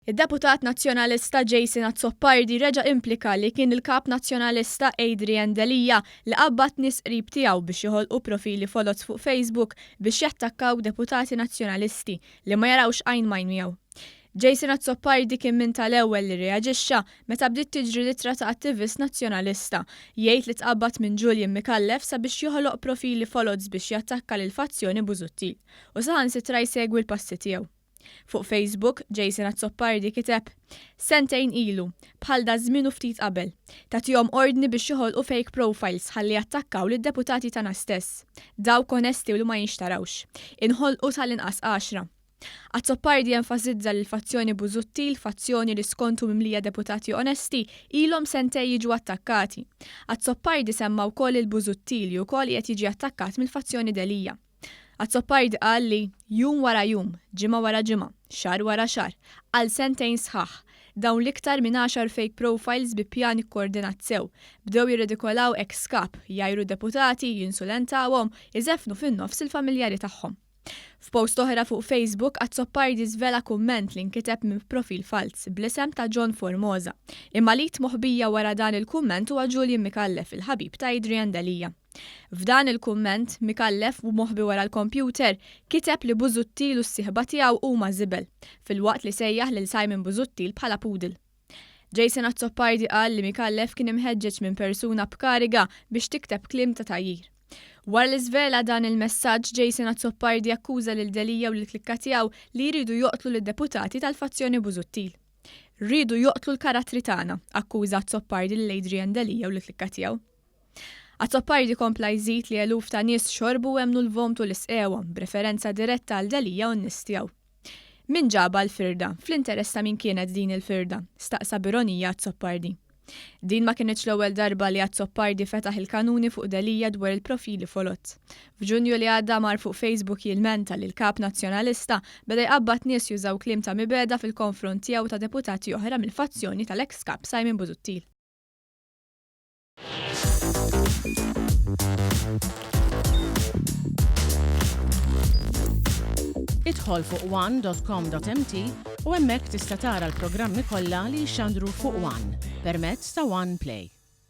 Id-Deputat Nazzjonalista Jason Azzopardi reġa' implika li kien il-Kap Nazzjonalista Adrian Delija li qabad nies qrib tiegħu biex joħolqu profili folots fuq Facebook biex jattakkaw deputati nazzjonalisti li ma jarawx għajn majn miegħu. Jason Azzopardi kien min tal-ewwel li reaġixxa meta bdiet tiġri littra ta' attivist nazzjonalista jgħid li tqabbad minn Julian Mikallef sabiex joħoloq profili folots biex jattakka lil fazzjoni Busuttil u saħansitra jsegwi l-passi tiegħu. Fuq Facebook, Jason Azzopardi kiteb "Sentejn ilu, bħal da żmien u ftit qabel, tagħtihom ordni biex joħolqu fake profiles ħalli jattakkaw lid-deputati tagħna stess. Dawk onesti u li ma jinxtarawx. Inħolqu tal-inqas 10. Azzopardi enfasizza li l-fazzjoni Busuttil, fazzjoni li skontu mimlija deputati onesti, ilhom sentej jiġu attakkati. Azzopardi semma wkoll il-Busuttil li wkoll qed jiġi attakkat mill-fazzjoni Delija. Azzopardi qal li jum wara jum, ġimgħa wara ġimgħa, xahar wara xahar, għal sentejn sħaħ, dawn l-iktar minn 10 fake profiles bi pjan ikkoordinat sew, bdew jirridikolaw ex-kap, jgħajru deputati, jinsulentawhom, iżefnu fin-nofs il-familjari tagħhom. F'post oħra fuq Facebook, Azzopardi żvela kumment li nkiteb minn profil fals bl-isem ta' John Formosa, imma li moħbija wara dan il-kumment huwa Julian Mikallef, il-ħabib ta' Adrian Delija. F'dan il-kumment, Mikallef u moħbi wara l-kompjuter kiteb li Busuttil u s-sieħba tiegħu huma żibel, filwaqt li sejjaħ lil Simon Busuttil bħala pudel. Jason Azzopardi qal li Mikallef kien imħeġġeġ minn persuna b'kariga biex tikteb kliem ta' tagħjir. Wara li żvela dan il-messaġġ, Jason Azzopardi akkuża lil Delija u l-klikka tiegħu li jridu joqtlu lid-deputati tal-fazzjoni Busuttil. Rridu joqtlu l-karattri tagħna, akkuża Azzopardi lil Adrian Delija u l-klikka tiegħu. Azzopardi kompla jżid li eluf ta' nies xorbu hemmnu l-vomtu l-isqewhom b'referenza diretta għal Delija u n-nies tiegħu. Min ġaba l-firda, fl-interess ta' min kienet din il-firda, staqsa b'ironija Azzopardi. Din ma kienx l-ewwel darba li Azzopardi fetaħ il-kanuni fuq Delija dwar il-profili folot. F'Ġunju li għadda mar fuq Facebook jilmenta li l-Kap Nazzjonalista beda jqabbad nies jużaw kliem ta' mibeda fil-konfront tiegħu ta' deputati oħra mill-fazzjoni tal-ex-kap Simon Busuttil. Idħol fuq one.com.mt u hemmhekk tista' tara l-programmi kollha li jxandru fuq One permezz ta' One Play.